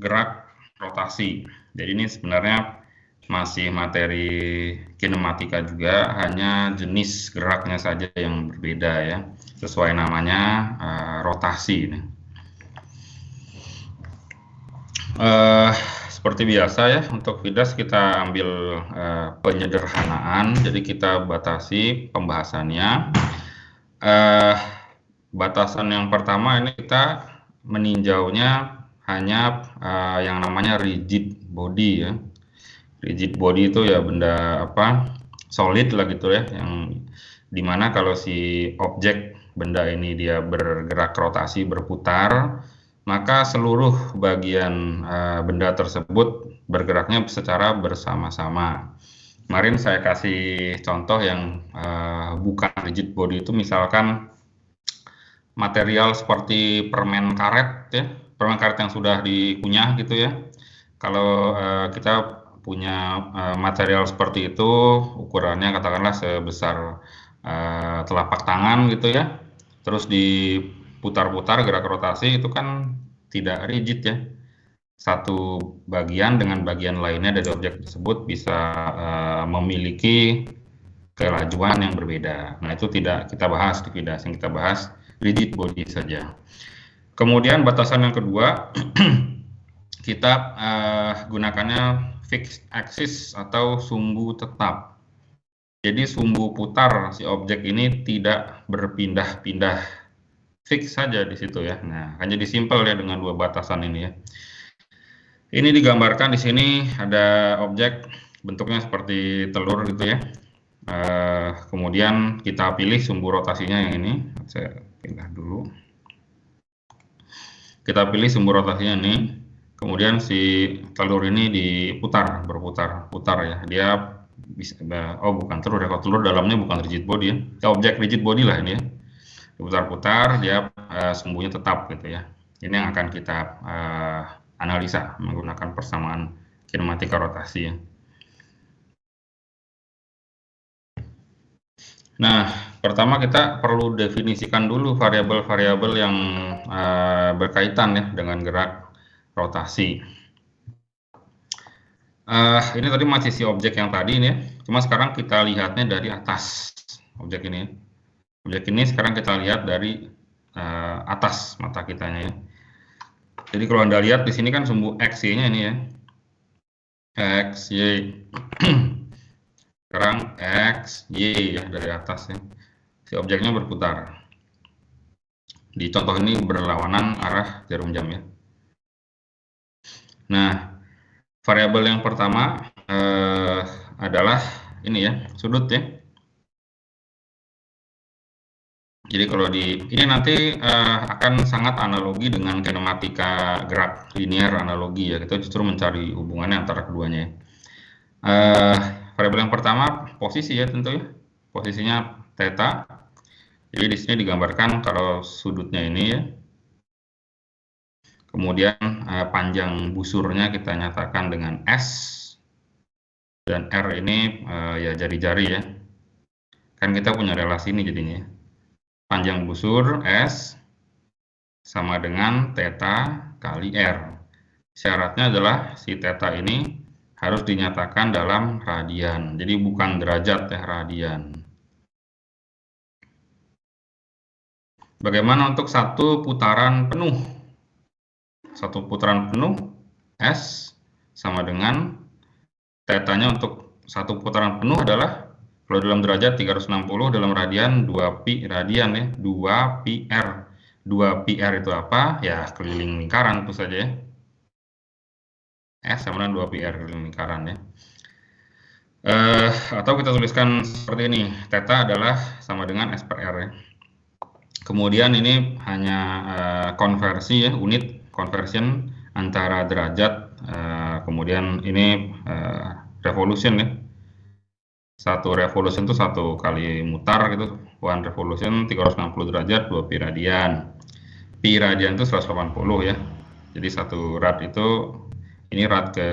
gerak rotasi. Jadi ini sebenarnya masih materi kinematika juga, hanya jenis geraknya saja yang berbeda ya, sesuai namanya rotasi. Seperti biasa ya, untuk Vidas kita ambil penyederhanaan, jadi kita batasi pembahasannya. Batasan yang pertama ini kita meninjaunya hanya yang namanya rigid body ya. Rigid body itu ya benda solid lah gitu ya, yang dimana kalau si objek benda ini dia bergerak rotasi berputar, maka seluruh bagian benda tersebut bergeraknya secara bersama-sama. Kemarin saya kasih contoh yang bukan rigid body itu, misalkan material seperti permen karet ya, permen karet yang sudah dikunyah gitu ya. Kalau kita punya material seperti itu, ukurannya katakanlah sebesar telapak tangan gitu ya, terus diputar-putar gerak rotasi, itu kan tidak rigid ya. Satu bagian dengan bagian lainnya dari objek tersebut bisa memiliki kelajuan yang berbeda. Nah, itu tidak kita bahas di Vidas, yang kita bahas rigid body saja. Kemudian batasan yang kedua, kita gunakannya fixed axis atau sumbu tetap. Jadi sumbu putar si objek ini tidak berpindah-pindah, fix saja di situ ya. Nah, akan jadi simpel ya dengan dua batasan ini ya. Ini digambarkan di sini ada objek bentuknya seperti telur gitu ya. Kemudian kita pilih sumbu rotasinya yang ini. Saya pindah dulu. Kita pilih sumbu rotasinya ini. Kemudian si telur ini diputar, berputar-putar ya. Dia bisa, bukan telur ya, kalau telur dalamnya bukan rigid body ya. Objek rigid body lah ini ya. Diputar-putar, dia sumbunya tetap gitu ya. Ini yang akan kita analisa menggunakan persamaan kinematika rotasi ya. Nah, pertama kita perlu definisikan dulu variabel-variabel yang berkaitan ya dengan gerak rotasi. Ini tadi masih si objek yang tadi ini ya, cuma sekarang kita lihatnya dari atas objek ini. Objek ini sekarang kita lihat dari atas mata kitanya ya. Jadi kalau Anda lihat di sini kan sumbu X, Y-nya ini ya. X, Y. Sekarang X, Y ya dari atas ya. Si objeknya berputar. Di contoh ini berlawanan arah jarum jam ya. Nah, variabel yang pertama adalah ini ya, sudut ya. Jadi kalau ini nanti akan sangat analogi dengan kinematika gerak linear analogi ya. Kita justru mencari hubungannya antara keduanya. Variabel yang pertama posisi ya tentu ya. Posisinya theta. Jadi di sini digambarkan kalau sudutnya ini ya. Kemudian panjang busurnya kita nyatakan dengan S, dan R ini ya jari-jari ya. Kan kita punya relasi ini jadinya. Panjang busur S sama dengan theta kali R. Syaratnya adalah si theta ini harus dinyatakan dalam radian. Jadi bukan derajat ya, radian. Bagaimana untuk satu putaran penuh? Satu putaran penuh S sama dengan tetanya untuk satu putaran penuh adalah, kalau dalam derajat 360, dalam radian 2pi radian ya, 2pi R. 2pi R itu apa? Ya keliling lingkaran itu saja ya. S sama dengan 2pi R keliling lingkaran ya. Atau kita tuliskan seperti ini, theta adalah sama dengan S per R ya. Kemudian ini hanya konversi ya, unit conversion antara derajat, kemudian ini revolution ya. Satu revolution itu satu kali mutar gitu, one revolution 360 derajat 2 pi radian. Pi radian itu 180 ya. Jadi satu rad itu, ini rad ke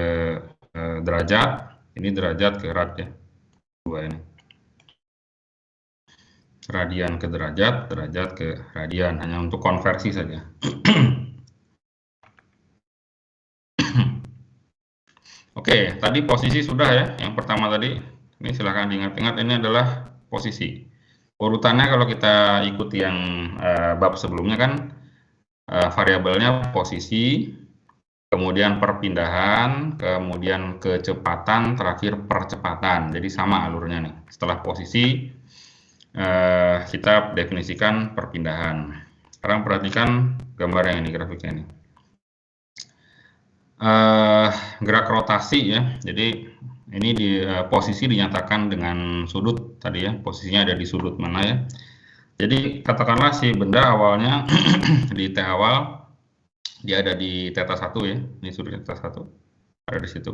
derajat, ini derajat ke rad ya. Dua ini. Radian ke derajat, derajat ke radian, hanya untuk konversi saja. Oke, tadi posisi sudah ya, yang pertama tadi. Ini silahkan diingat-ingat, ini adalah posisi. Urutannya kalau kita ikuti yang bab sebelumnya kan, variabelnya posisi, kemudian perpindahan, kemudian kecepatan, terakhir percepatan. Jadi sama alurnya nih. Setelah posisi, kita definisikan perpindahan. Sekarang perhatikan gambar yang ini, grafiknya ini. Gerak rotasi ya, jadi ini di posisi dinyatakan dengan sudut tadi ya, posisinya ada di sudut mana ya. Jadi katakanlah si benda awalnya di T awal dia ada di θ 1 ya, ini sudut θ 1 ada di situ.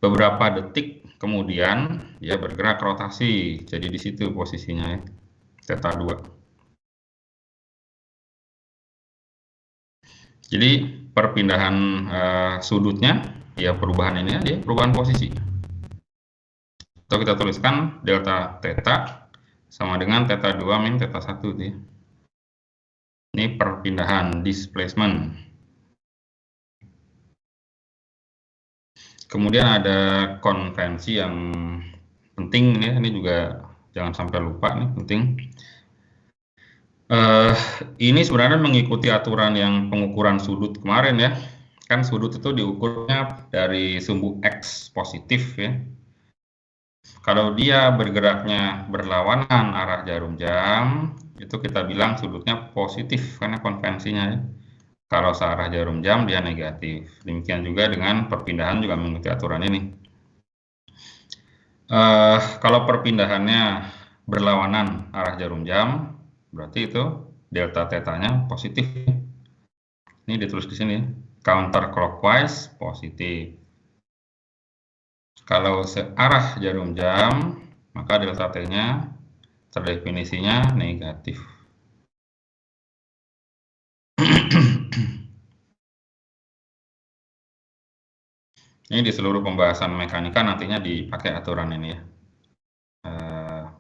Beberapa detik kemudian dia bergerak rotasi, jadi di situ posisinya ya, θ 2. Jadi perpindahan sudutnya ya perubahan ini aja, perubahan posisi. Atau kita tuliskan delta theta sama dengan θ 2 min θ 1 ya. Ini perpindahan displacement. Kemudian ada konvensi yang penting ya, ini juga jangan sampai lupa nih, penting. Ini sebenarnya mengikuti aturan yang pengukuran sudut kemarin ya. Kan sudut itu diukurnya dari sumbu X positif ya. Kalau dia bergeraknya berlawanan arah jarum jam, itu kita bilang sudutnya positif karena konvensinya ya. Kalau searah jarum jam dia negatif. Demikian juga dengan perpindahan juga mengikuti aturan ini. Kalau perpindahannya berlawanan arah jarum jam, berarti itu delta tetanya positif. Ini ditulis di sini, counter clockwise positif. Kalau searah jarum jam, maka delta t-nya terdefinisinya negatif. Ini di seluruh pembahasan mekanika nantinya dipakai aturan ini ya.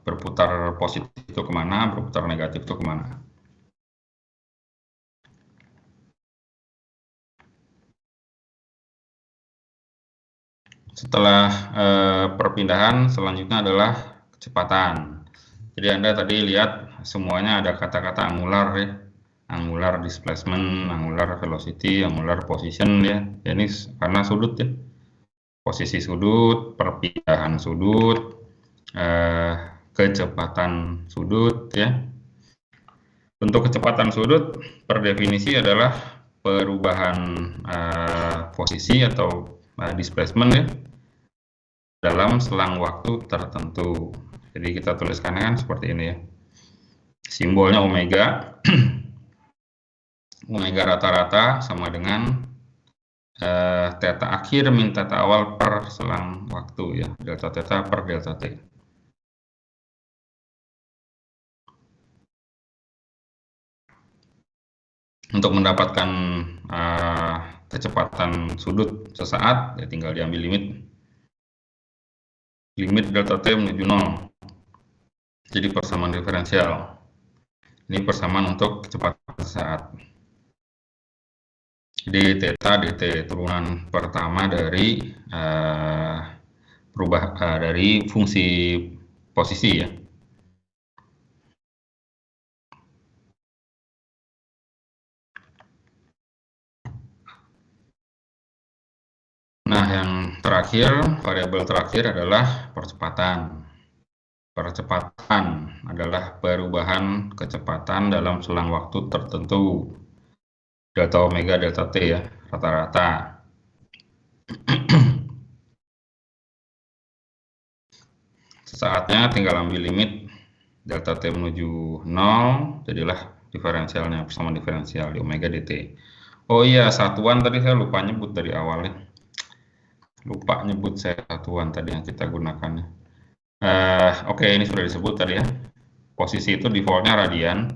Berputar positif itu kemana, berputar negatif itu kemana. Setelah perpindahan, selanjutnya adalah kecepatan. Jadi Anda tadi lihat semuanya ada kata-kata angular ya. Angular displacement, angular velocity, angular position ya. Ini karena sudut ya. Posisi sudut, perpindahan sudut, kecepatan sudut ya. Untuk kecepatan sudut per definisi adalah perubahan posisi atau displacement ya dalam selang waktu tertentu. Jadi kita tuliskannya kan seperti ini ya. Simbolnya omega. Omega rata-rata sama dengan θ akhir min θ awal per selang waktu ya, delta θ per delta t. Untuk mendapatkan kecepatan sudut sesaat ya tinggal diambil limit delta t menuju 0. Jadi persamaan diferensial. Ini persamaan untuk kecepatan sesaat. Jadi theta dt turunan pertama dari dari fungsi posisi ya. Nah, yang terakhir, variabel terakhir adalah percepatan. Percepatan adalah perubahan kecepatan dalam selang waktu tertentu. Delta omega delta t ya, rata-rata. Sesaatnya tinggal ambil limit delta t menuju 0, jadilah diferensialnya, persamaan diferensial di omega dt. Oh iya, satuan tadi saya lupa nyebut dari awalnya. Lupa nyebut saya satuan tadi yang kita gunakan. Oke, ini sudah disebut tadi ya. Posisi itu defaultnya radian.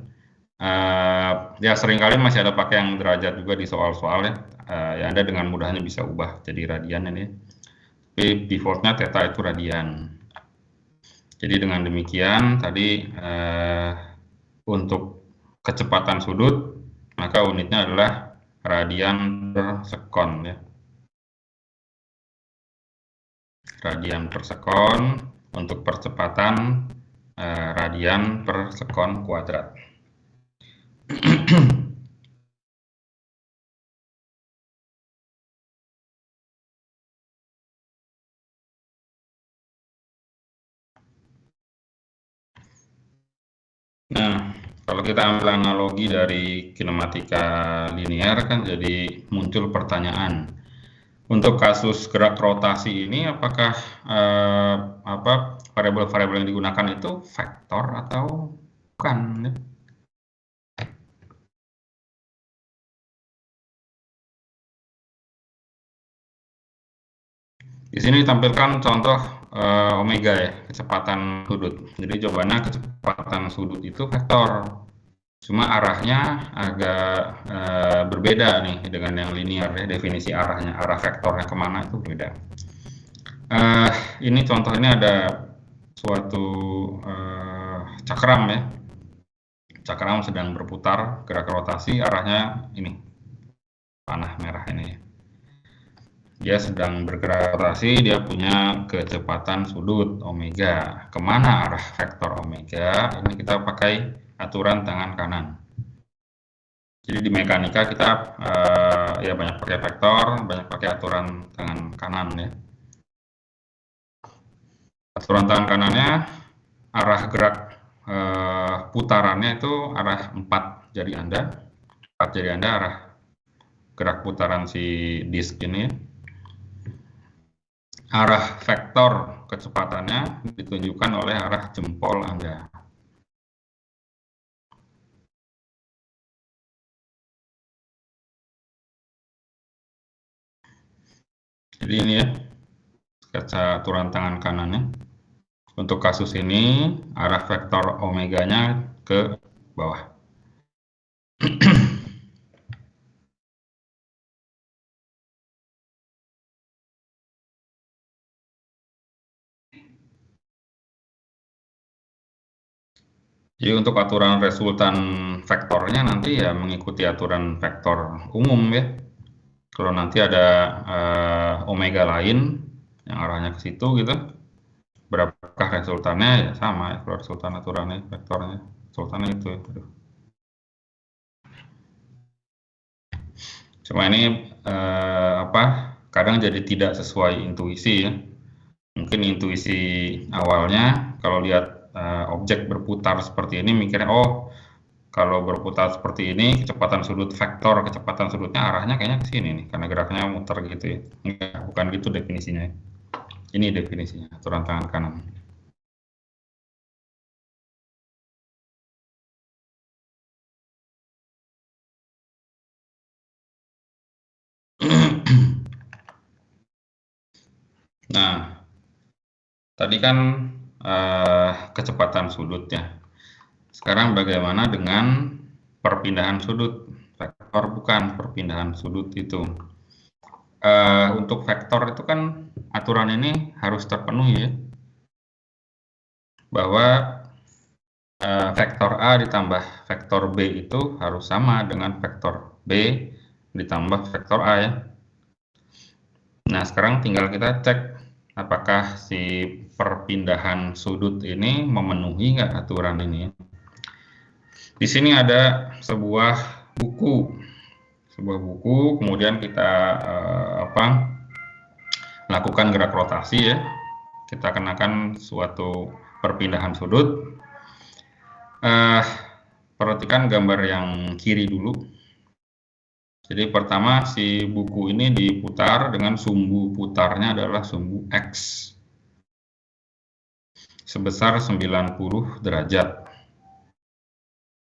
Ya seringkali masih ada pakai yang derajat juga di soal-soal ya. Ya Anda dengan mudahnya bisa ubah jadi radian ini. Tapi defaultnya theta itu radian. Jadi dengan demikian tadi untuk kecepatan sudut maka unitnya adalah radian per sekon ya. radian per sekon untuk percepatan radian per sekon kuadrat. Nah, kalau kita ambil analogi dari kinematika linear kan jadi muncul pertanyaan. Untuk kasus gerak rotasi ini apakah variabel-variabel yang digunakan itu vektor atau bukan? Di sini ditampilkan contoh omega ya, kecepatan sudut. Jadi jawabannya kecepatan sudut itu vektor. Cuma arahnya agak berbeda nih dengan yang linear ya, definisi arahnya, arah vektornya kemana itu beda. Ini contohnya ada suatu cakram ya, cakram sedang berputar, gerak rotasi, arahnya ini, panah merah ini ya. Dia sedang bergerak rotasi, dia punya kecepatan sudut omega. Kemana arah vektor omega? Ini kita pakai aturan tangan kanan. Jadi di mekanika kita ya banyak pakai vektor, banyak pakai aturan tangan kanan ya. Aturan tangan kanannya arah gerak putarannya itu arah 4 jari Anda. 4 jari Anda arah gerak putaran si disk ini. Arah vektor kecepatannya ditunjukkan oleh arah jempol Anda. Jadi ini ya, sketsa aturan tangan kanannya. Untuk kasus ini, arah vektor omeganya ke bawah. Jadi untuk aturan resultan vektornya nanti ya mengikuti aturan vektor umum ya. Kalau nanti ada omega lain yang arahnya ke situ gitu, berapakah resultannya ya sama ya. Kalau resultan aturannya vektornya, resultannya itu ya. Cuma ini kadang jadi tidak sesuai intuisi ya. Mungkin intuisi awalnya kalau lihat objek berputar seperti ini mikirnya oh kalau berputar seperti ini kecepatan sudut vektor kecepatan sudutnya arahnya kayaknya ke sini nih karena geraknya muter gitu ya. Enggak, bukan gitu definisinya. Ini definisinya aturan tangan kanan. Nah, tadi kan kecepatan sudut ya. Sekarang bagaimana dengan perpindahan sudut? Vektor bukan perpindahan sudut itu. Untuk vektor itu kan aturan ini harus terpenuhi ya. Bahwa vektor A ditambah vektor B itu harus sama dengan vektor B ditambah vektor A ya. Nah, sekarang tinggal kita cek apakah si perpindahan sudut ini memenuhi nggak aturan ini. Di sini ada sebuah buku, kemudian kita lakukan gerak rotasi ya. Kita kenakan suatu perpindahan sudut. Perhatikan gambar yang kiri dulu. Jadi pertama si buku ini diputar dengan sumbu putarnya adalah sumbu X sebesar 90 derajat.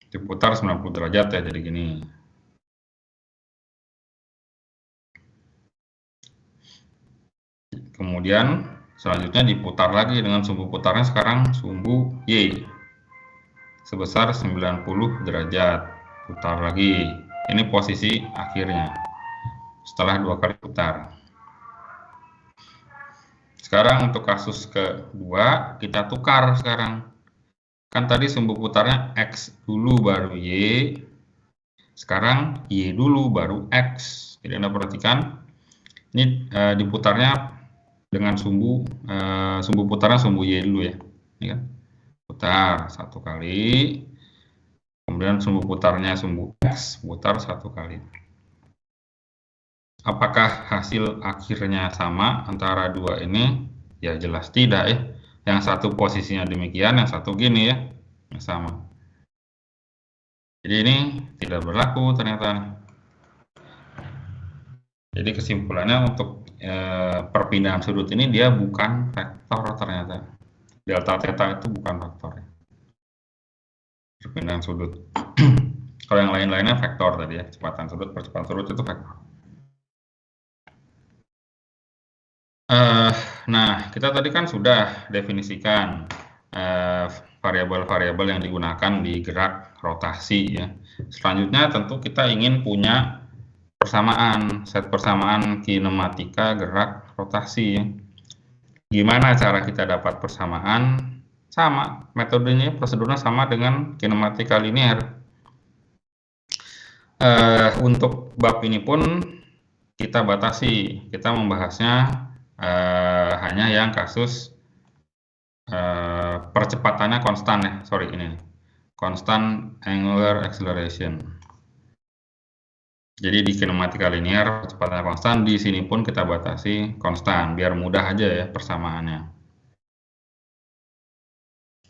Diputar 90 derajat ya, jadi gini. Kemudian selanjutnya diputar lagi dengan sumbu putarnya sekarang sumbu Y sebesar 90 derajat. Putar lagi. Ini posisi akhirnya setelah 2 kali putar. Sekarang untuk kasus kedua kita tukar sekarang. Kan tadi sumbu putarnya X dulu baru Y. Sekarang Y dulu baru X. Jadi Anda perhatikan ini diputarnya dengan sumbu putarnya sumbu Y dulu ya. Ini kan putar 1 kali, kemudian sumbu putarnya sumbu X putar 1 kali. Apakah hasil akhirnya sama antara dua ini? Ya jelas tidak ya. Yang satu posisinya demikian, yang satu gini ya, sama. Jadi ini tidak berlaku ternyata. Jadi kesimpulannya untuk perpindahan sudut ini dia bukan vektor ternyata. Delta theta itu bukan vektor. Perpindahan sudut. Kalau yang lain-lainnya vektor tadi ya, kecepatan sudut, percepatan sudut itu vektor. Nah, kita tadi kan sudah definisikan variabel-variabel yang digunakan di gerak rotasi ya. Selanjutnya tentu kita ingin punya persamaan, set persamaan kinematika gerak rotasi ya. Gimana cara kita dapat persamaan? Sama, metodenya, prosedurnya sama dengan kinematika linear. Untuk bab ini pun kita batasi, kita membahasnya hanya yang kasus percepatannya konstan ya, sorry ini constant angular acceleration. Jadi di kinematika linear percepatannya konstan, di sini pun kita batasi konstan biar mudah aja ya persamaannya.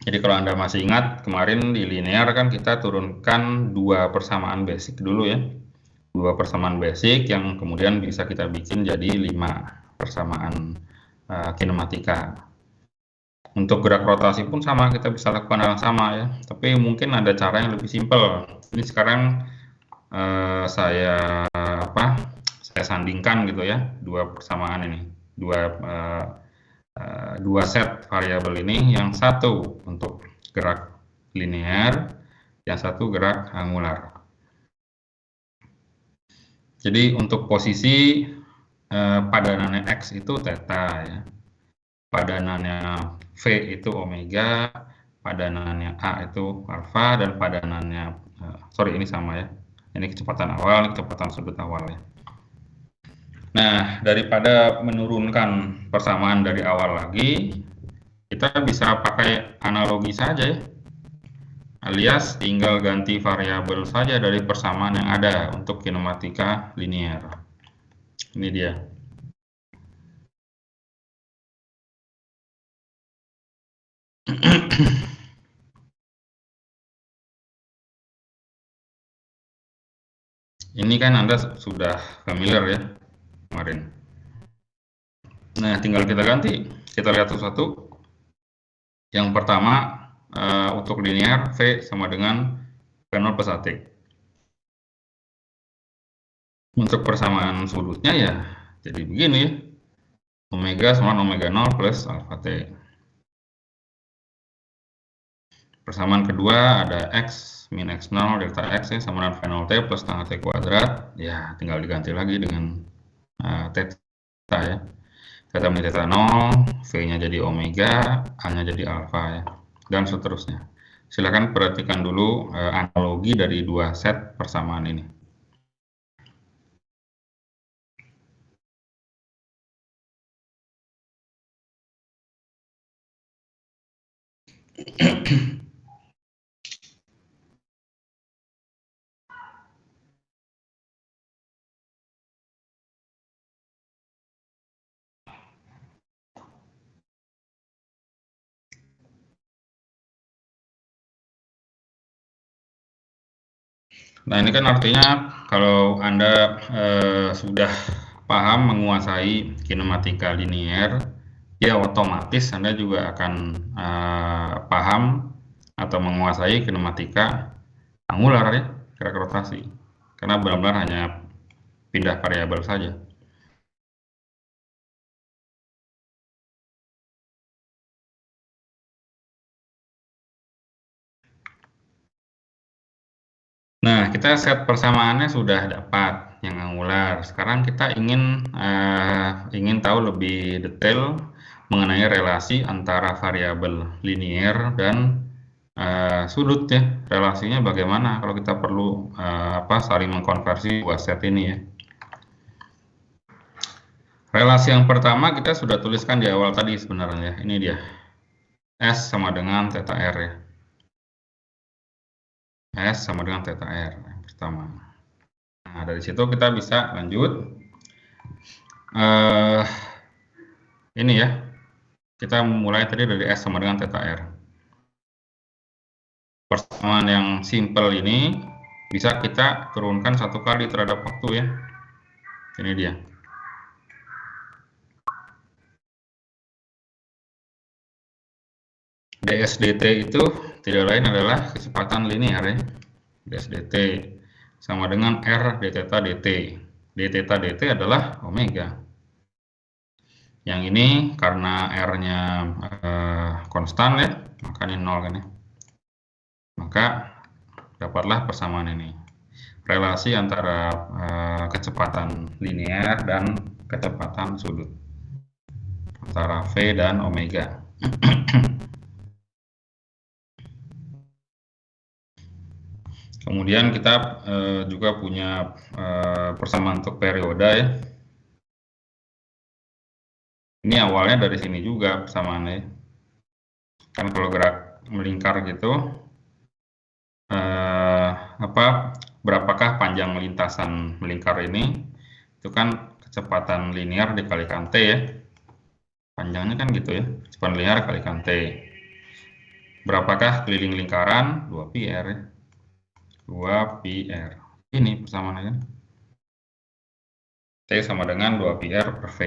Jadi kalau Anda masih ingat kemarin di linear kan kita turunkan 2 persamaan basic dulu ya. 2 persamaan basic yang kemudian bisa kita bikin jadi 5 persamaan kinematika. Untuk gerak rotasi pun sama, kita bisa lakukan hal yang sama ya. Tapi mungkin ada cara yang lebih simpel. Ini sekarang saya sandingkan gitu ya, 2 persamaan ini, 2 set variabel ini, yang satu untuk gerak linear, yang satu gerak angular. Jadi untuk posisi padanannya X itu theta ya, padanannya V itu omega, padanannya A itu alfa, dan padanannya sorry ini sama ya, ini kecepatan awal, ini kecepatan sudut awal ya. Nah, daripada menurunkan persamaan dari awal lagi, kita bisa pakai analogi saja ya, alias tinggal ganti variabel saja dari persamaan yang ada untuk kinematika linear. Ini dia. Ini kan Anda sudah familiar ya kemarin. Nah, tinggal kita ganti. Kita lihat satu-satu. Yang pertama, untuk linear, V sama dengan V0 plus AT. Untuk persamaan sudutnya ya jadi begini ya. Omega sama omega 0 plus alfa T. Persamaan kedua ada X min X0 delta X ya, sama dengan V0 T plus setengah T kuadrat. Ya, tinggal diganti lagi dengan theta ya. Theta min theta 0, V-nya jadi omega, A-nya jadi alfa ya, dan seterusnya. Silakan perhatikan dulu analogi dari 2 set persamaan ini. Nah, ini kan artinya kalau Anda sudah paham menguasai kinematika linear, ya otomatis Anda juga akan paham atau menguasai kinematika angular ya, gerak rotasi. Karena benar-benar hanya pindah variabel saja. Nah, kita set persamaannya sudah dapat yang angular. Sekarang kita ingin tahu lebih detail mengenai relasi antara variabel linear dan sudut ya. Relasinya bagaimana kalau kita perlu saling mengkonversi dua set ini ya. Relasi yang pertama kita sudah tuliskan di awal tadi sebenarnya. Ini dia. S sama dengan theta R ya. S sama dengan theta R yang pertama. Nah, dari situ kita bisa lanjut. Ini ya. Kita mulai tadi dari S sama dengan theta R. Persamaan yang simple ini bisa kita turunkan satu kali terhadap waktu ya. Ini dia. ds dt itu tidak lain adalah kecepatan linear ya. ds dt sama dengan r d theta dt. D theta dt adalah omega. Yang ini karena r-nya konstan ya, maka ini 0 kan ya. Maka dapatlah persamaan ini. Relasi antara kecepatan linear dan kecepatan sudut. Antara V dan omega. Kemudian kita juga punya persamaan untuk periode ya. Ini awalnya dari sini juga persamaannya. Kan kalau gerak melingkar gitu, berapakah panjang lintasan melingkar ini? Itu kan kecepatan linear dikalikan T ya. Panjangnya kan gitu ya, kecepatan linear kalikan T. Berapakah keliling lingkaran? 2πr ya. 2πr. Ini persamaannya kan. T sama dengan 2πr per V.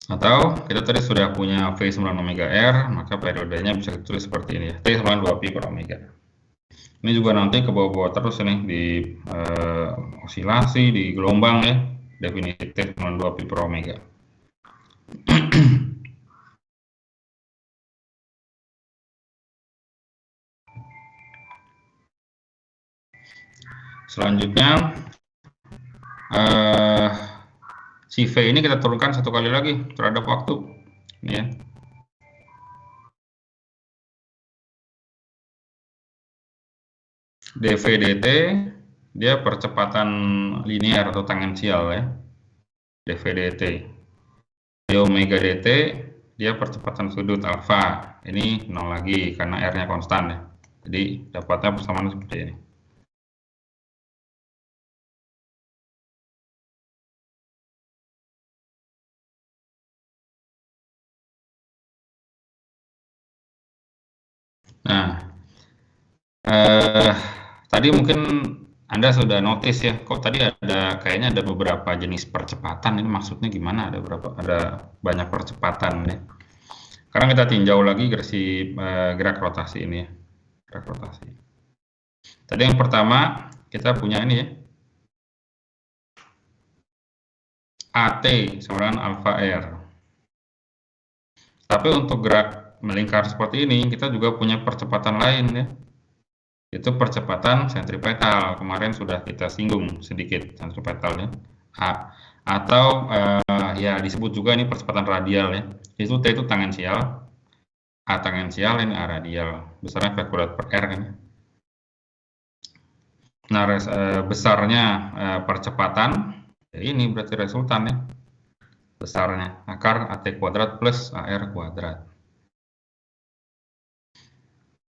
Atau kita tadi sudah punya V sama omega R, maka periodenya bisa ditulis seperti ini ya. T sama 2π per omega. Ini juga nanti ke bawah-bawah terus nih di osilasi, di gelombang ya. Definisi T sama 2π per omega. Selanjutnya si V ini kita turunkan satu kali lagi terhadap waktu. Ini ya. dV dt dia percepatan linear atau tangensial ya. dV dt. D omega dt dia percepatan sudut alfa. Ini 0 lagi karena R-nya konstan ya. Jadi dapatnya persamaan seperti ini. Nah, tadi mungkin Anda sudah notice ya, kok tadi kayaknya ada beberapa jenis percepatan. Ini maksudnya gimana? Ada banyak percepatan ya. Sekarang kita tinjau lagi gerak rotasi ini ya. Gerak rotasi. Tadi yang pertama kita punya ini ya. AT sama dengan alfa R. Tapi untuk gerak melingkar seperti ini, kita juga punya percepatan lain ya. Itu percepatan sentripetal. Kemarin sudah kita singgung sedikit sentripetalnya. Atau ya disebut juga ini percepatan radial ya. Itu T itu tangensial. A tangensial, ini A radial. Besarnya V kuadrat per R kan. Nah, besarnya percepatan, ya ini berarti resultan ya. Besarnya akar AT kuadrat plus AR kuadrat.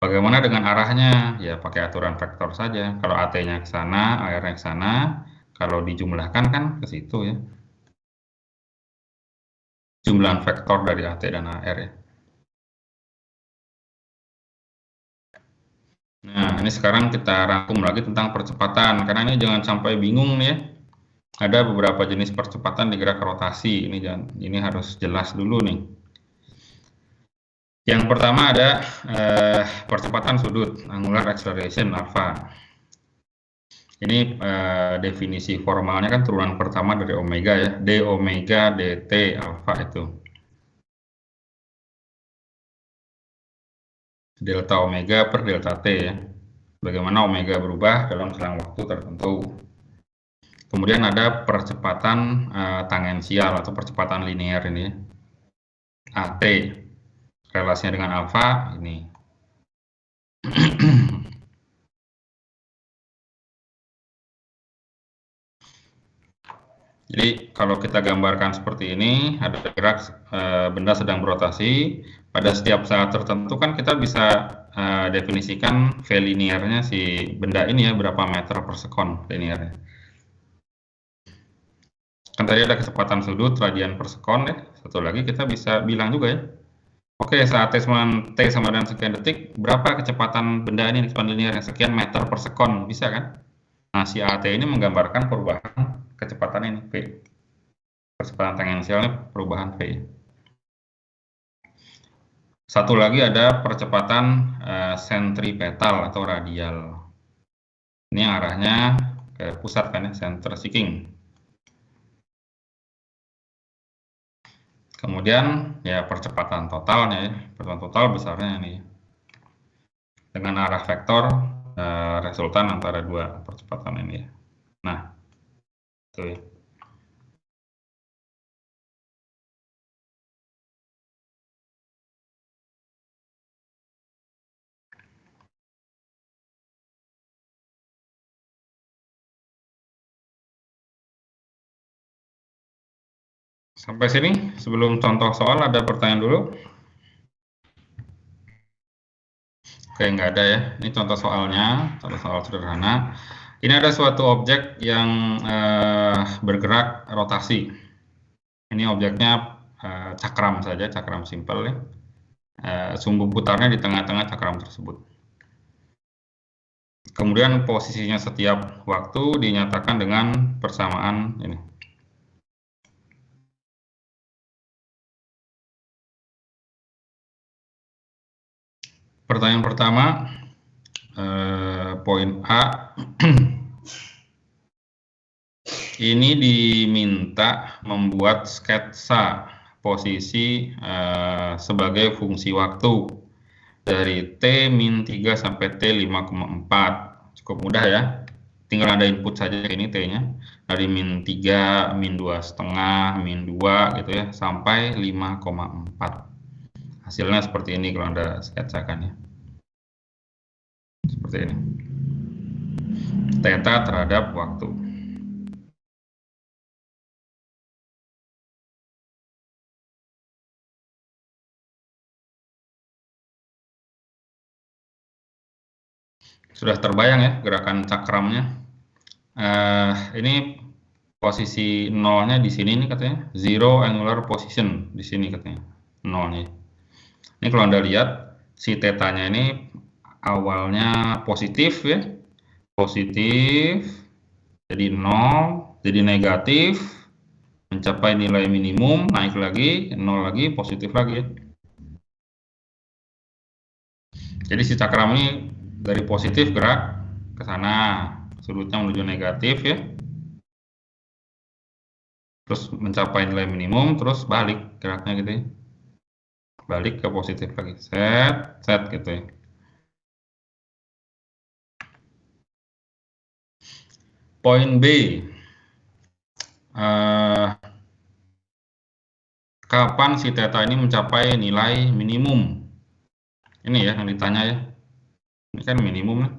Bagaimana dengan arahnya? Ya pakai aturan vektor saja. Kalau AT-nya ke sana, AR-nya ke sana, kalau dijumlahkan kan ke situ ya. Jumlahan vektor dari AT dan AR ya. Nah, ini sekarang kita rangkum lagi tentang percepatan, karena ini jangan sampai bingung nih ya. Ada beberapa jenis percepatan di gerak rotasi. Ini harus jelas dulu nih. Yang pertama ada percepatan sudut, angular acceleration alpha. Ini definisi formalnya kan turunan pertama dari omega ya, d omega dt alpha itu. Delta omega per delta t ya. Bagaimana omega berubah dalam selang waktu tertentu. Kemudian ada percepatan tangensial atau percepatan linear ini, AT. Relasinya dengan alfa ini. Jadi kalau kita gambarkan seperti ini, ada gerak benda sedang berotasi, pada setiap saat tertentu kan kita bisa definisikan V linearnya si benda ini ya, berapa meter per sekon linearnya. Kan tadi ada kecepatan sudut radian per sekon ya, satu lagi kita bisa bilang juga ya. Oke, saat T sama dengan sekian detik, berapa kecepatan benda ini kecepatan linearnya? Sekian meter per sekon, bisa kan? Nah, si AT ini menggambarkan perubahan kecepatan ini, V. Kecepatan tangensialnya perubahan V. Satu lagi ada percepatan sentripetal atau radial. Ini arahnya ke pusat kan ya, center seeking. Kemudian ya percepatan totalnya ya, percepatan total besarnya ini. Dengan arah vektor resultan antara dua percepatan ini ya. Nah, itu ya. Sampai sini, sebelum contoh soal ada pertanyaan dulu? Oke, nggak ada ya. Ini contoh soalnya, contoh soal sederhana. Ini ada suatu objek yang bergerak rotasi. Ini objeknya cakram saja, cakram simpel ya. Sumbu putarnya di tengah-tengah cakram tersebut. Kemudian posisinya setiap waktu dinyatakan dengan persamaan ini. Pertanyaan pertama, poin A. Ini diminta membuat sketsa posisi sebagai fungsi waktu dari T min 3 sampai T 5,4. Cukup mudah ya. Tinggal ada input saja ini T-nya. Dari min 3, min 2,5, min 2 gitu ya, sampai 5,4. Hasilnya seperti ini kalau Anda sketsakan ya. Seperti ini. Theta terhadap waktu. Sudah terbayang ya gerakan cakramnya. Ini posisi nolnya di sini nih katanya, zero angular position di sini katanya, nolnya. Ini kalau Anda lihat si tetanya ini awalnya positif ya, positif, jadi 0, jadi negatif, mencapai nilai minimum, naik lagi, 0 lagi, positif lagi ya. Jadi si cakram ini dari positif gerak ke sana, sudutnya menuju negatif ya, terus mencapai nilai minimum, terus balik geraknya gitu ya, balik ke positif lagi, set gitu ya. Poin B, kapan si theta ini mencapai nilai minimum? Ini ya yang ditanya ya, ini kan minimum nih.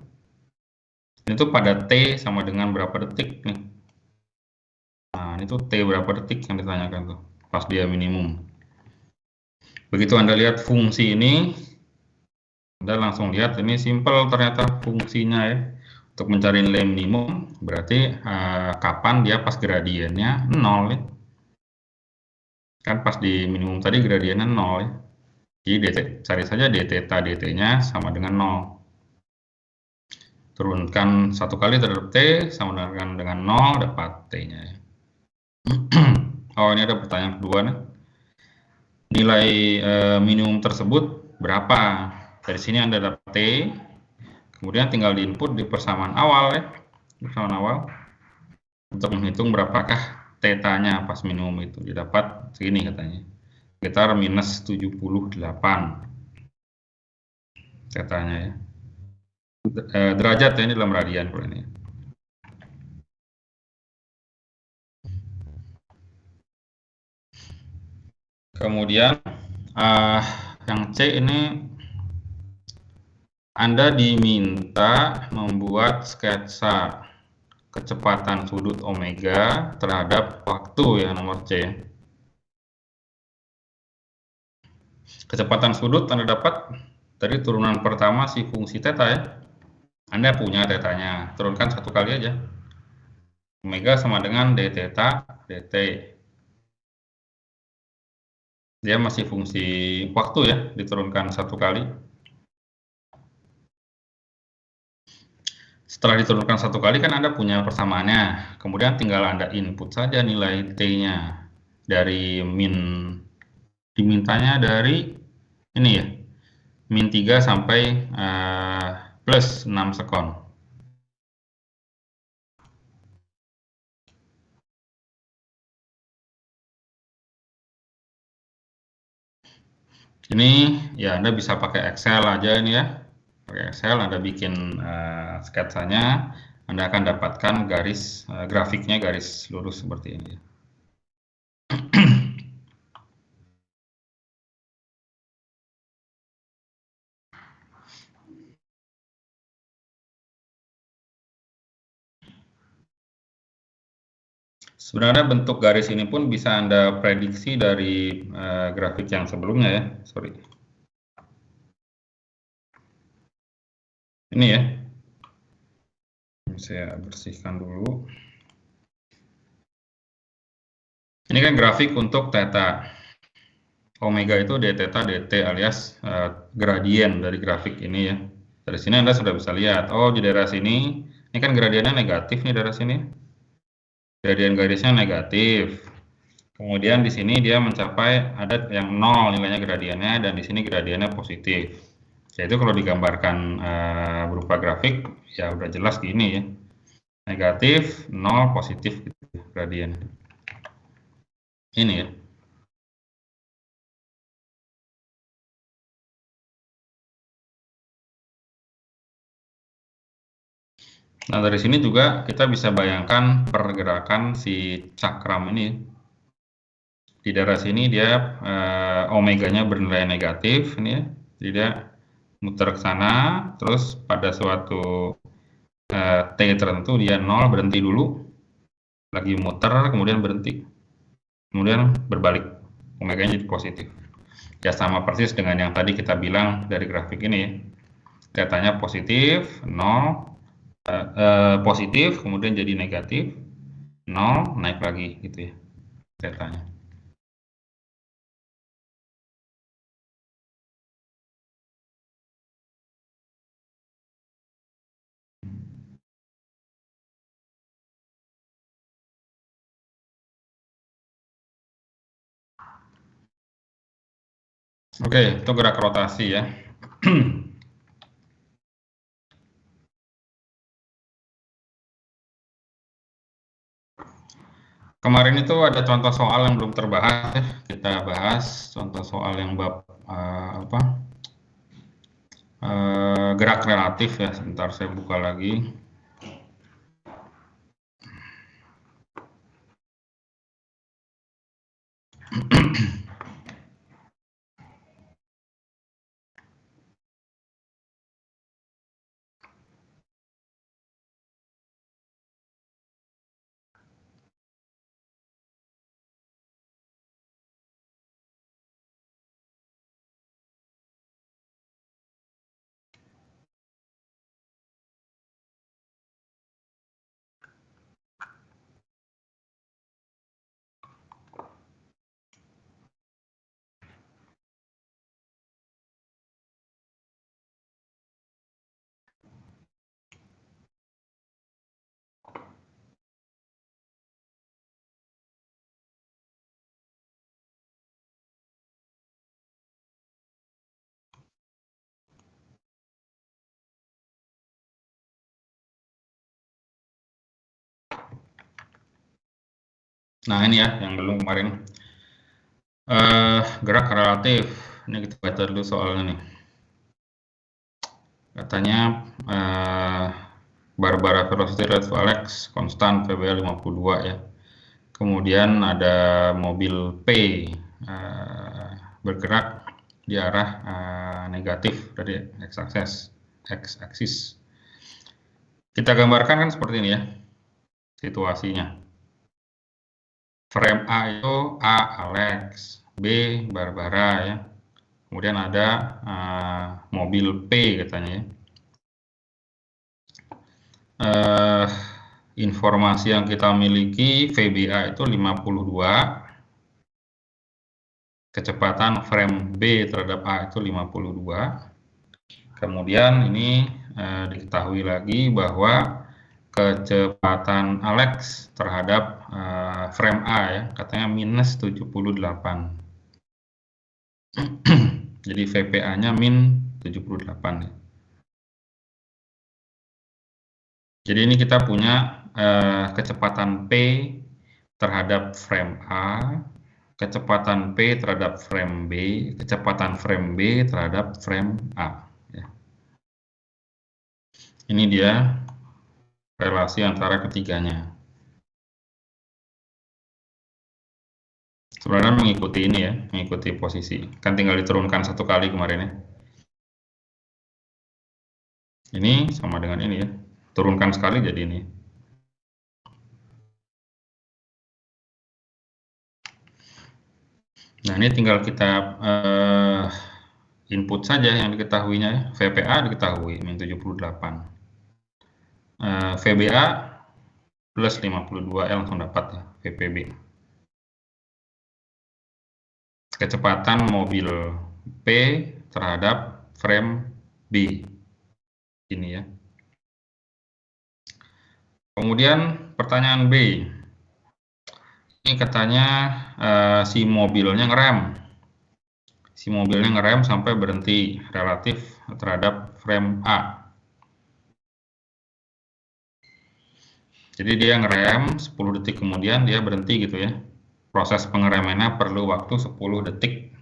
Ini tuh pada T sama dengan berapa detik nih. Nah ini tuh T berapa detik yang ditanyakan tuh, pas dia minimum. Begitu Anda lihat fungsi ini, Anda langsung lihat ini simple ternyata fungsinya ya. Untuk mencari nilai minimum, berarti kapan dia pas gradiennya 0 ya. Kan pas di minimum tadi gradiennya 0 ya. Jadi cari saja d theta dt-nya sama dengan 0. Turunkan satu kali terhadap T sama dengan 0, dapat T-nya ya. Oh ini ada pertanyaan kedua nih. Nilai minimum tersebut berapa? Dari sini Anda dapat T, kemudian tinggal di input di persamaan awal ya, persamaan awal, untuk menghitung berapakah theta-nya pas minimum itu. Didapat segini katanya, sekitar minus 78 theta-nya ya. Derajat ya, ini dalam radian kalau ini. Kemudian yang C ini Anda diminta membuat sketsa kecepatan sudut omega terhadap waktu yang nomor C. Kecepatan sudut Anda dapat dari turunan pertama si fungsi theta ya. Anda punya tetanya, turunkan satu kali aja. Omega sama dengan d theta dt. Dia masih fungsi waktu ya, diturunkan satu kali. Setelah diturunkan satu kali kan Anda punya persamaannya, kemudian tinggal Anda input saja nilai T-nya dari dimintanya dari ini ya, min 3 sampai plus 6 sekon. Ini ya Anda bisa pakai Excel aja ini ya. Pakai Excel Anda bikin sketsanya, Anda akan dapatkan garis grafiknya garis lurus seperti ini. Sebenarnya bentuk garis ini pun bisa Anda prediksi dari grafik yang sebelumnya ya. Sorry. Ini ya. Saya bersihkan dulu. Ini kan grafik untuk theta. Omega itu d theta dt alias gradien dari grafik ini ya. Dari sini Anda sudah bisa lihat, oh di daerah sini, ini kan gradiennya negatif nih daerah sini. Gradien garisnya negatif. Kemudian di sini dia mencapai ada yang 0 nilainya gradiennya dan di sini gradiennya positif. Yaitu kalau digambarkan berupa grafik ya udah jelas gini ya. Negatif, 0, positif gitu gradien. Ini ya. Nah, dari sini juga kita bisa bayangkan pergerakan si cakram ini. Di daerah sini dia omeganya bernilai negatif ini ya. Jadi dia muter ke sana, terus pada suatu T tertentu dia 0 berhenti dulu, lagi muter kemudian berhenti, kemudian berbalik, omeganya jadi positif. Ya sama persis dengan yang tadi kita bilang dari grafik ini ya. Tetanya positif, 0, positif, kemudian jadi negatif, 0, naik lagi gitu ya tetanya. Oke, itu gerak rotasi ya. Kemarin itu ada contoh soal yang belum terbahas ya. Kita bahas contoh soal yang bab gerak relatif ya. Sebentar saya buka lagi. Nah ini ya yang belum kemarin. Gerak relatif. Ini kita baca dulu soalnya nih. Katanya Barbara velocity rate to Alex konstan PBL 52 ya. Kemudian ada mobil P bergerak di arah negatif dari x-aksis. Kita gambarkan kan seperti ini ya. situasinya. Frame A itu A Alex, B Barbara ya. Kemudian ada mobil P katanya ya. Informasi yang kita miliki VBA itu 52, kecepatan frame B terhadap A itu 52. Kemudian ini diketahui lagi bahwa kecepatan Alex terhadap frame A ya, katanya minus 78. Jadi VPA-nya min 78 ya. Jadi ini kita punya kecepatan P terhadap frame A, kecepatan P terhadap frame B, kecepatan frame B terhadap frame A. Ya. Ini dia relasi antara ketiganya. Sebenarnya mengikuti ini ya, mengikuti posisi. Kan tinggal diturunkan satu kali kemarin ya. Ini sama dengan ini ya. Turunkan sekali jadi ini. Nah, ini tinggal kita input saja yang diketahuinya ya. VPA diketahui min 78. VBA plus 52 langsung dapat ya, VPB. Kecepatan mobil P terhadap frame B. Ini ya. Kemudian pertanyaan B. Ini katanya si mobilnya ngerem. Si mobilnya ngerem sampai berhenti relatif terhadap frame A. Jadi dia ngerem 10 detik kemudian dia berhenti gitu ya. Proses pengeremannya perlu waktu 10 detik.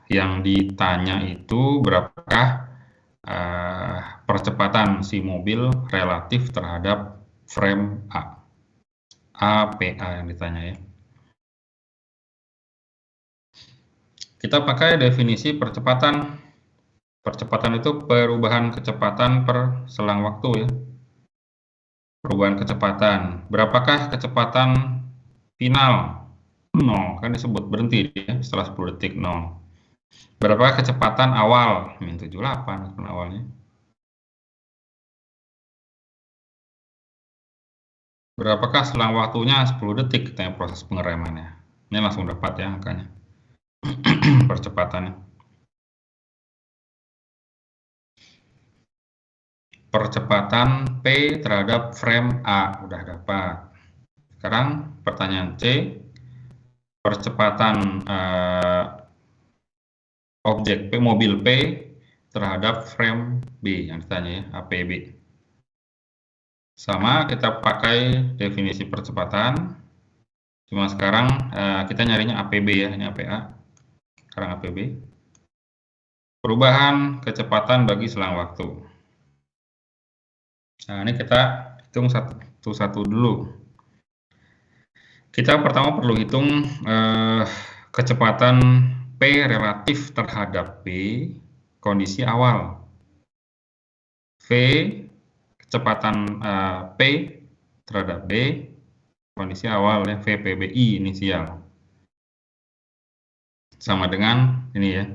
Yang ditanya itu berapakah percepatan si mobil relatif terhadap frame A. APA yang ditanya ya. Kita pakai definisi percepatan. Percepatan itu perubahan kecepatan per selang waktu ya. Perubahan kecepatan. Berapakah kecepatan final? 0, kan disebut berhenti ya, setelah 10 detik 0. Berapakah kecepatan awal? Min 78 awalnya. Berapakah selang waktunya? 10 detik katanya proses pengeremannya. Ini langsung dapat ya angkanya. Percepatannya. Percepatan P terhadap frame A udah dapat. Sekarang pertanyaan C, percepatan objek P, mobil P terhadap frame B yang ditanya ya, APB. Sama, kita pakai definisi percepatan. Cuma sekarang kita nyarinya APB ya, ini APA. Sekarang APB. Perubahan kecepatan bagi selang waktu. Nah, ini kita hitung satu-satu dulu. Kita pertama perlu hitung kecepatan P relatif terhadap B kondisi awal. V kecepatan P terhadap B kondisi awal ya, VPBI inisial. Sama dengan ini ya.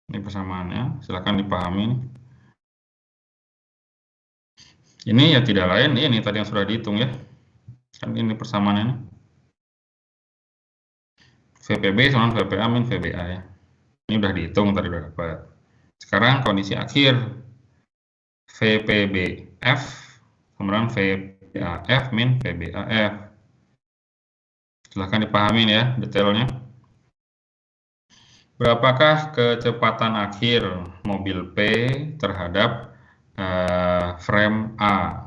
Ini persamaannya, silakan dipahami. Ini ya tidak lain, ini tadi yang sudah dihitung ya. Kan ini persamaannya. VPB sama VPA min VBA ya. Ini udah dihitung tadi udah dapat. Sekarang kondisi akhir. VPBF kemudian VPAF min VBAF. Silahkan dipahami ya detailnya. Berapakah kecepatan akhir mobil P terhadap frame A?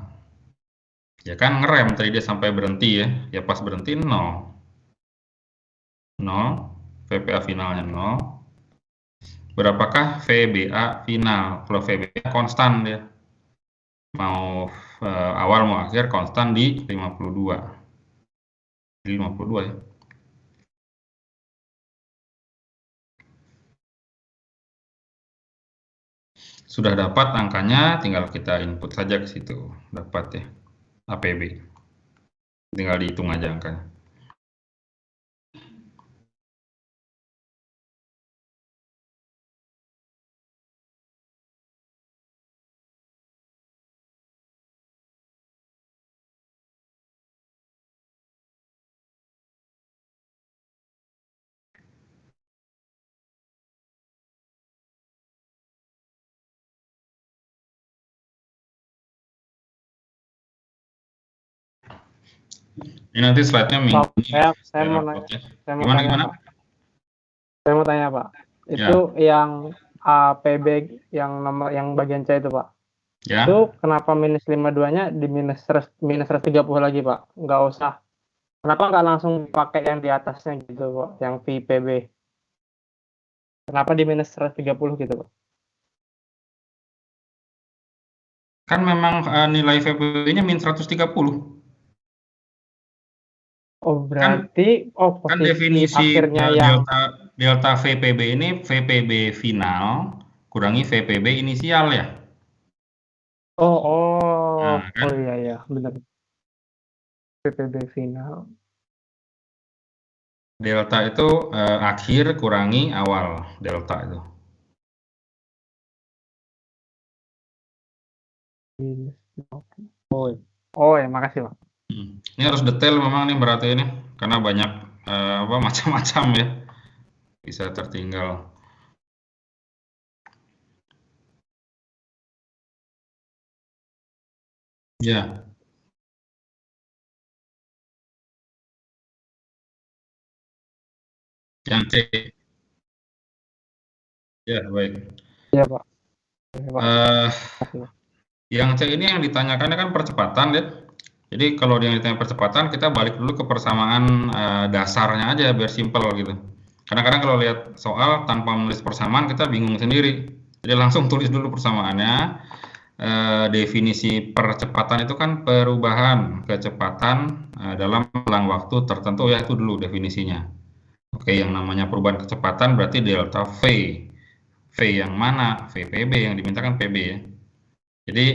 Ya kan ngerem tadi dia sampai berhenti ya. Ya pas berhenti 0. 0, VPA finalnya 0. Berapakah VBA final? Kalau VBA konstan dia. Mau awal mau akhir konstan di 52. Di 52 ya. Sudah dapat angkanya, tinggal kita input saja ke situ, dapat ya, APB. Tinggal dihitung aja angkanya. Ini nanti slide-nya minggu ini saya saya mau upload nanya, ya. saya mau Gimana tanya, gimana? Pak. Saya mau tanya, Pak. Ya. Itu yang APB yang nomor yang bagian C itu, Pak. Ya. Itu kenapa minus 52-nya di minus 130 lagi, Pak? Nggak usah. Kenapa nggak langsung pakai yang di atasnya gitu, Pak? Yang VPB. Kenapa di minus 130 gitu, Pak? Kan memang nilai VPB-nya min 130. Oh, berarti Kan posisi definisi akhirnya yang delta VPB ini VPB final kurangi VPB inisial ya. Nah, kan iya benar. VPB final. delta itu akhir kurangi awal delta itu. Oh ya, makasih, Pak. Ini harus detail memang nih berarti ini karena banyak macam-macam ya. Bisa tertinggal. Ya. Yang C. Ya, baik. Iya, Pak. Iya, Pak. Eh, Makasih, Pak. yang C ini yang ditanyakannya kan percepatan ya. Jadi kalau yang ditanya percepatan, kita balik dulu ke persamaan dasarnya aja biar simpel gitu. Kadang-kadang kalau lihat soal tanpa menulis persamaan kita bingung sendiri. Jadi langsung tulis dulu persamaannya. Definisi percepatan itu kan perubahan kecepatan dalam selang waktu tertentu ya, itu dulu definisinya. Oke, yang namanya perubahan kecepatan berarti delta V. V yang mana? VPB yang dimintakan PB ya. Jadi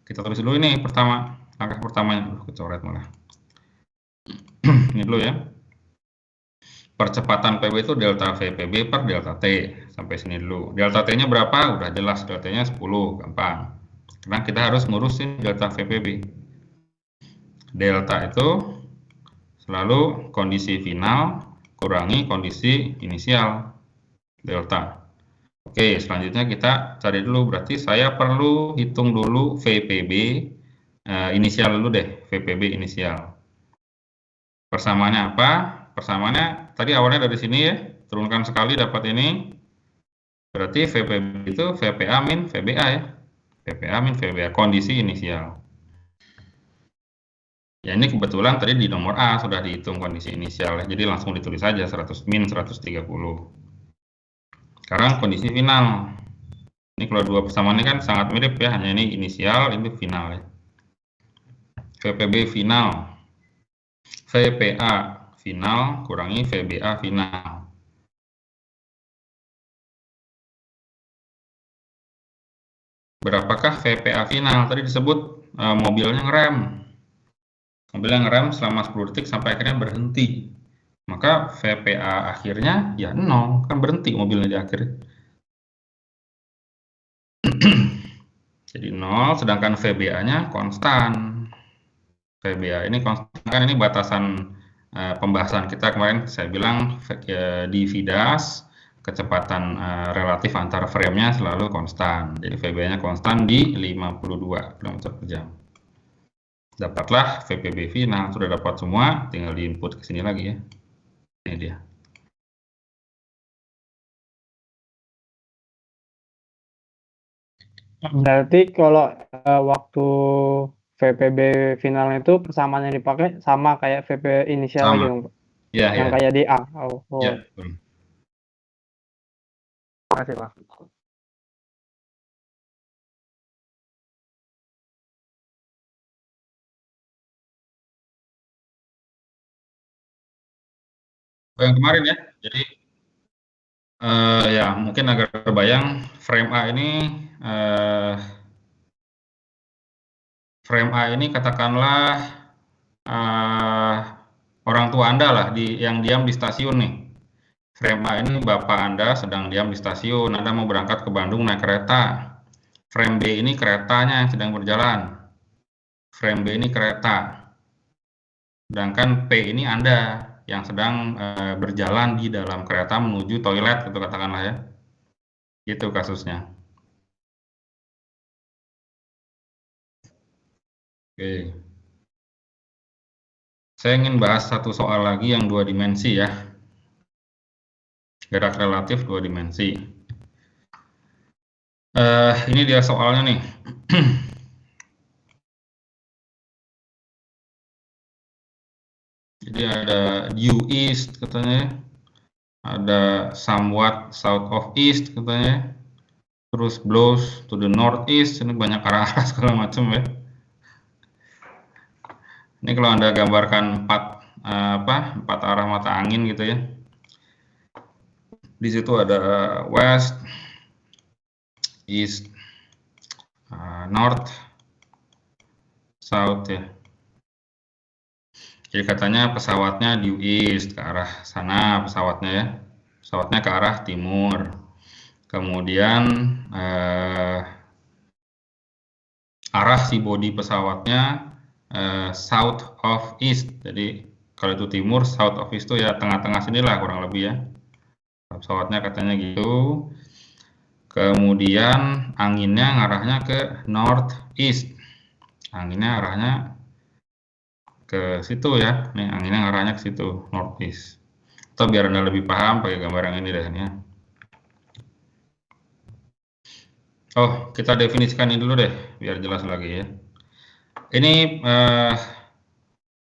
kita tulis dulu ini pertama, langkah pertamanya. Kecoret malah. Ini dulu ya. Percepatan PB itu delta VPB per delta T. Sampai sini dulu. Delta T-nya berapa? Udah jelas, delta T-nya 10, gampang. Karena kita harus ngurusin delta VPB. Delta itu selalu kondisi final kurangi kondisi inisial delta. Oke, selanjutnya kita cari dulu, berarti saya perlu hitung dulu VPB inisial dulu deh, VPB inisial. Persamaannya apa? Persamaannya tadi awalnya dari sini ya, turunkan sekali dapat ini, berarti VPB itu VPA min VBA ya, VPA min VBA, kondisi inisial. Ya ini kebetulan tadi di nomor A sudah dihitung kondisi inisial ya, jadi langsung ditulis saja 100 min 130. Sekarang kondisi final. Ini kalau dua persamaan ini kan sangat mirip ya, hanya ini inisial, ini final ya. VPB final, VPA final kurangi VBA final. Berapakah VPA final? Tadi disebut mobilnya ngerem. Mobilnya ngerem selama 10 detik sampai akhirnya berhenti. Maka VPA akhirnya ya 0, kan berhenti mobilnya di akhir. Jadi 0, sedangkan VBA-nya konstan. VBA ini konstan, kan ini batasan pembahasan kita kemarin saya bilang di VIDAS kecepatan relatif antar frame-nya selalu konstan. Jadi VBA-nya konstan di 52 km per jam. Dapatlah VPB final, sudah dapat semua, tinggal di input ke sini lagi ya. Ini dia. Berarti kalau waktu VPB finalnya itu persamaan yang dipakai sama kayak VP inisial lagi Sama. dong, Pak? Ya, Yang ya. kayak di A. Ya, Terima kasih, Pak. yang kemarin ya. Jadi Ya mungkin agak terbayang frame A ini katakanlah orang tua Anda lah yang diam di stasiun nih. Frame A ini bapak Anda sedang diam di stasiun, Anda mau berangkat ke Bandung naik kereta. Frame B ini keretanya yang sedang berjalan. Frame B ini kereta. Sedangkan P ini Anda yang sedang berjalan di dalam kereta menuju toilet, gitu katakanlah ya. Itu kasusnya. Oke. Saya ingin bahas satu soal lagi yang 2 dimensi ya. Gerak relatif 2 dimensi. Ini dia soalnya nih. Jadi ada due east katanya, ada somewhat south of east katanya, terus blows to the northeast, ini banyak arah-arah segala macam ya. Ini kalau Anda gambarkan 4 arah mata angin gitu ya. Di situ ada west, east, north, south ya. Jadi katanya pesawatnya due east, ke arah sana pesawatnya ya. Pesawatnya ke arah timur. Kemudian arah si bodi pesawatnya south of east. Jadi kalau itu timur, south of east itu ya tengah-tengah sinilah kurang lebih ya. Pesawatnya katanya gitu. Kemudian anginnya ngarahnya ke north east. Anginnya arahnya ke situ ya. Nih anginnya ngarahnya ke situ, north east. Atau biar Anda lebih paham pakai gambar yang ini deh ya. Oh, kita definisikan ini dulu deh biar jelas lagi ya. Ini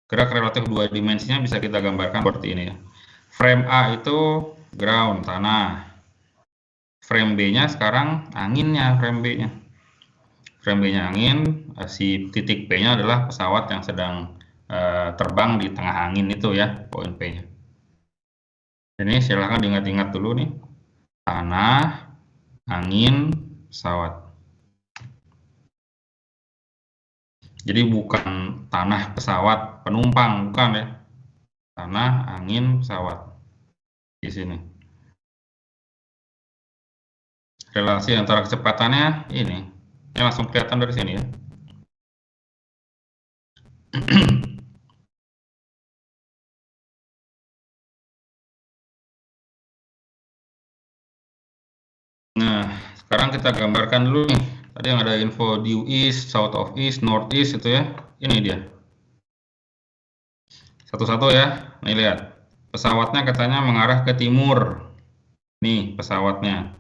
gerak relatif 2 dimensinya bisa kita gambarkan seperti ini ya. Frame A itu ground, tanah. Frame B-nya sekarang anginnya, frame B-nya. Frame B-nya angin, si titik P-nya adalah pesawat yang sedang terbang di tengah angin itu ya, poin P-nya. Ini silahkan diingat-ingat dulu nih. Tanah, angin, pesawat. Jadi bukan tanah, pesawat, penumpang, bukan ya. Tanah, angin, pesawat. Di sini. Relasi antara kecepatannya ini. Ini langsung kelihatan dari sini ya. Nah, sekarang kita gambarkan dulu nih. Tadi yang ada info due east, south of east, north east itu ya. Ini dia. Satu-satu ya. Nih lihat. Pesawatnya katanya mengarah ke timur. Nih pesawatnya.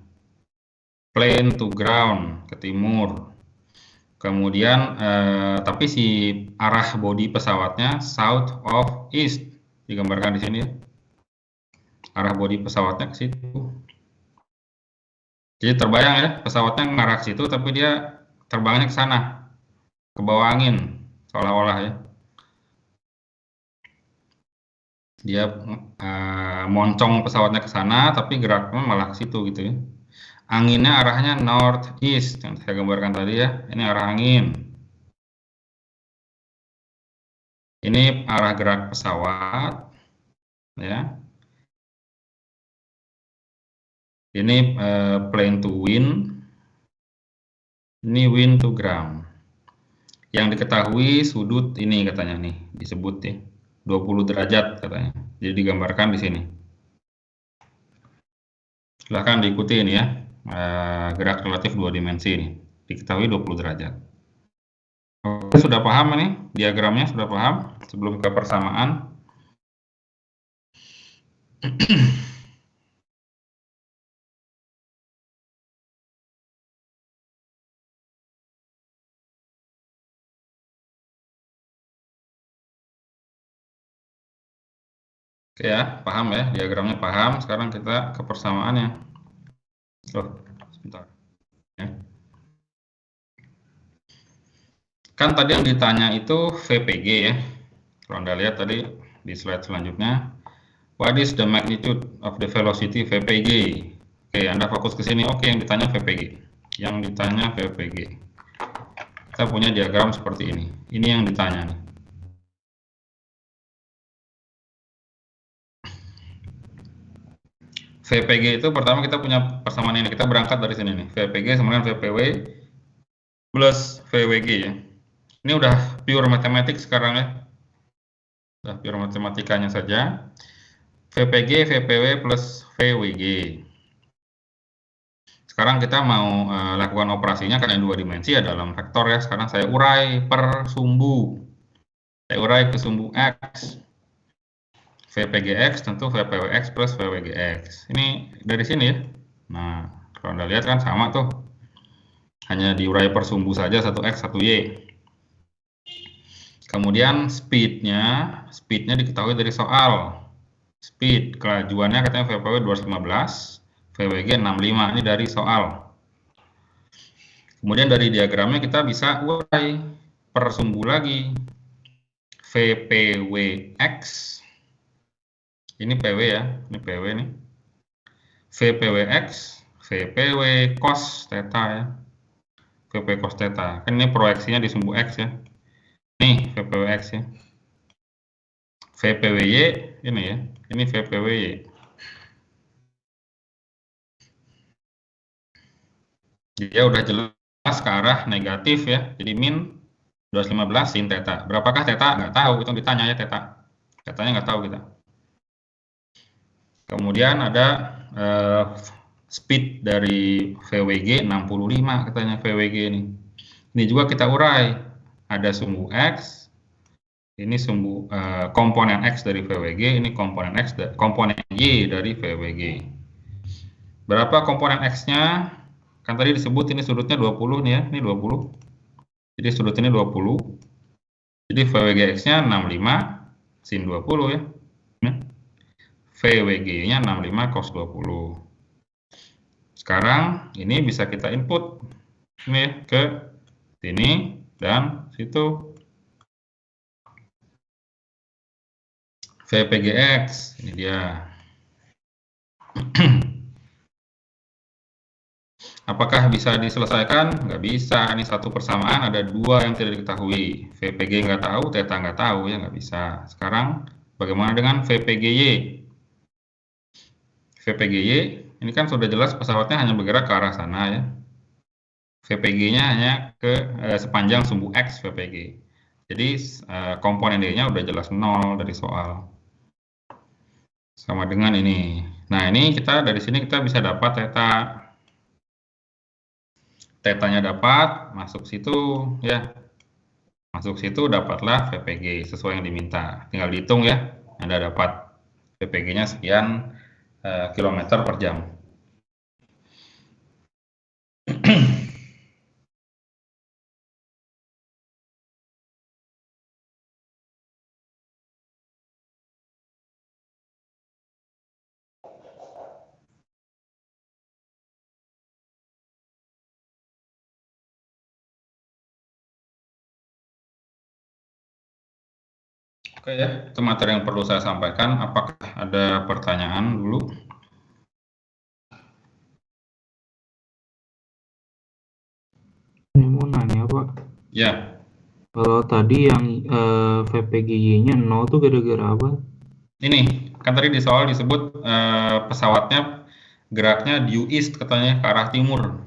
Plane to ground ke timur. Kemudian tapi si arah bodi pesawatnya south of east. Digambarkan di sini ya. Arah bodi pesawatnya ke situ. Jadi terbayang ya, pesawatnya mengarah ke situ tapi dia terbangnya ke sana. Ke bawah angin seolah-olah ya. Dia moncong pesawatnya ke sana tapi geraknya malah ke situ gitu ya. Anginnya arahnya north east yang saya gambarkan tadi ya. Ini arah angin. Ini arah gerak pesawat ya. Ini plane to wind. Ini wind to ground. Yang diketahui sudut ini katanya nih disebut ya. 20 derajat katanya. Jadi digambarkan di sini. Silahkan diikuti ini ya. Gerak relatif 2 dimensi ini. Diketahui 20 derajat. Oke, sudah paham ini? Diagramnya sudah paham sebelum ke persamaan? Oke ya, paham ya, diagramnya paham. Sekarang kita ke persamaannya. Sebentar. Ya. Kan tadi yang ditanya itu VPG ya. Kalau Anda lihat tadi di slide selanjutnya, what is the magnitude of the velocity VPG? Anda fokus ke sini. Oke, yang ditanya VPG. Yang ditanya VPG. Kita punya diagram seperti ini. Ini yang ditanya nih. VPG itu pertama kita punya persamaan ini. Kita berangkat dari sini nih. VPG sama dengan VPW plus VWG ya. Ini udah pure matematik sekarang ya. Udah pure matematikanya saja. VPG, VPW plus VWG. Sekarang kita mau lakukan operasinya karena dua dimensi ya dalam vektor ya. Sekarang saya urai per sumbu. Saya urai ke sumbu X. VPGX tentu VPWX plus VWGX. Ini dari sini ya. Nah, kalau Anda lihat kan sama tuh. Hanya diurai per sumbu saja, 1X, 1Y. Kemudian speednya diketahui dari soal. Speed, kelajuannya katanya VPW 215, VWG 65, ini dari soal. Kemudian dari diagramnya kita bisa urai per sumbu lagi. VPWX, ini PW ya, ini PW nih. VPWX, VPW cos theta ya. VP cos theta, kan ini proyeksinya di sumbu X ya. Nih VPWX ya. VPWY ini ya, ini VPWY. Dia udah jelas ke arah negatif ya, jadi min 215 sin theta. Berapakah theta? Nggak tahu, itu ditanya ya theta. Thetanya nggak tahu kita. Kemudian ada speed dari VWG 65 katanya VWG ini. Ini juga kita urai. Ada sumbu X, ini sumbu komponen X dari VWG, ini komponen komponen Y dari VWG. Berapa komponen X-nya? Kan tadi disebut ini sudutnya 20 nih ya, ini 20. Jadi sudut ini 20. Jadi VWG-X-nya 65 sin 20 ya. VWG-nya 65 cos 20. Sekarang ini bisa kita input ini ke sini dan situ. VPGX, ini dia. Apakah bisa diselesaikan? Nggak bisa. Ini satu persamaan, ada dua yang tidak diketahui. VPG nggak tahu, theta nggak tahu, ya nggak bisa. Sekarang bagaimana dengan VPGY? VPGY, ini kan sudah jelas pesawatnya hanya bergerak ke arah sana ya. VPG-nya hanya ke sepanjang sumbu X VPG. Jadi komponen D-nya udah jelas 0 dari soal. Sama dengan ini. Nah, ini kita dari sini kita bisa dapat theta. Tetanya dapat, masuk situ ya. Masuk situ dapatlah VPG sesuai yang diminta. Tinggal dihitung ya. Anda dapat VPG-nya sekian kilometer per jam. Oke ya, itu materi yang perlu saya sampaikan. Apakah ada pertanyaan dulu? Ini mau nanya Pak, Ya, kalau tadi yang VPGY-nya 0 tuh gara-gara apa? ini kan tadi di soal disebut pesawatnya geraknya due east katanya ke arah timur.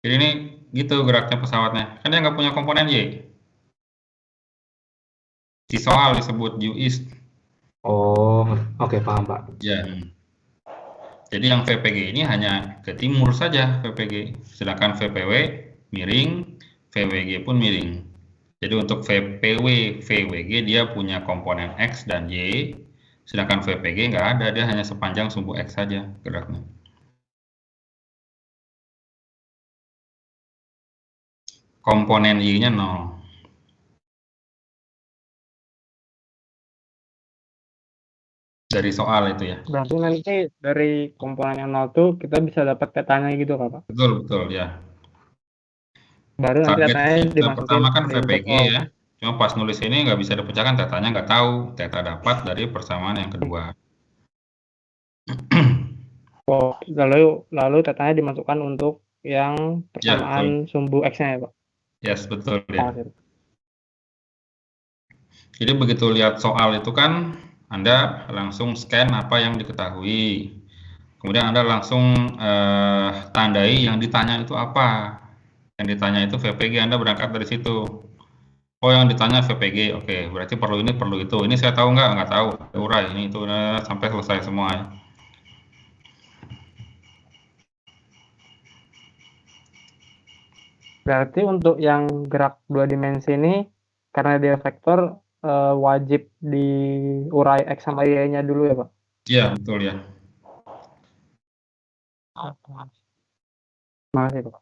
Jadi ini gitu geraknya pesawatnya. Kan dia nggak punya komponen Y. Di soal disebut due east. Oh, oke paham Pak. Ya. Jadi yang VPG ini hanya ke timur saja VPG. Sedangkan VPW miring, VWG pun miring. Jadi untuk VPW, VWG dia punya komponen X dan Y. Sedangkan VPG nggak ada, dia hanya sepanjang sumbu X saja geraknya. Komponen Y-nya 0. Dari soal itu ya. Berarti nanti dari komponen yang 0 tuh kita bisa dapat petanya gitu Pak? Betul, betul ya. Baru nanti Target petanya kita dimasukin pertama kan di VPG input. ya. Cuma pas nulis ini nggak bisa dipecahkan, tetanya nggak tahu. Teta dapat dari persamaan yang kedua. Oh, lalu datanya dimasukkan untuk yang Ya, persamaan sumbu X-nya ya, Pak? Yes, betul Oh, ya. gitu. Jadi begitu lihat soal itu kan Anda langsung scan apa yang diketahui. Kemudian Anda langsung tandai yang ditanya itu apa. Yang ditanya itu VPG, Anda berangkat dari situ. Oh, yang ditanya VPG, oke, berarti perlu ini, perlu itu. Ini saya tahu nggak tahu. Urai, ini itu sampai selesai semua ya. Berarti untuk yang gerak 2 dimensi ini, karena dia vektor, wajib diurai X sama Y-nya dulu ya, Pak? Iya, betul ya. Makasih, Pak.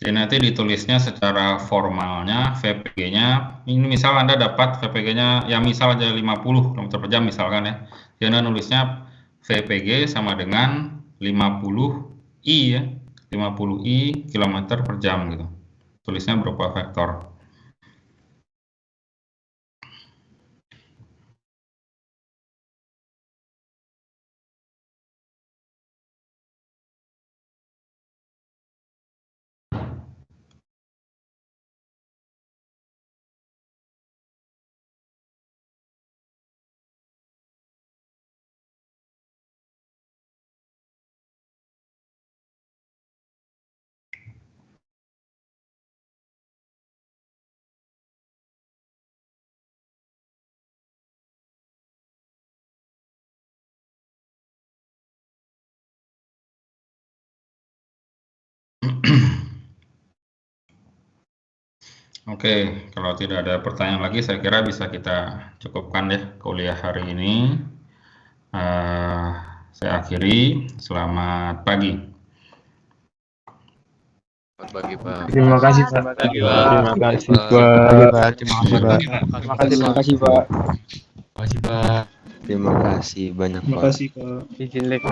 Jadi nanti ditulisnya secara formalnya VPG-nya, ini misal Anda dapat VPG-nya, ya misal aja 50 km per jam misalkan ya. Jadi Anda nulisnya VPG sama dengan 50I ya, 50I km per jam gitu. Tulisnya berupa vektor. Oke, kalau tidak ada pertanyaan lagi, saya kira bisa kita cukupkan ya kuliah hari ini. Saya akhiri. Selamat pagi. Selamat pagi, Pak. Terima kasih, Pak. Terima kasih, Terima Pak. kasih, Pak. Terima kasih, Pak. Terima kasih, Pak. Terima kasih banyak, Terima Pak. kasih, Pak. Izin, Lek.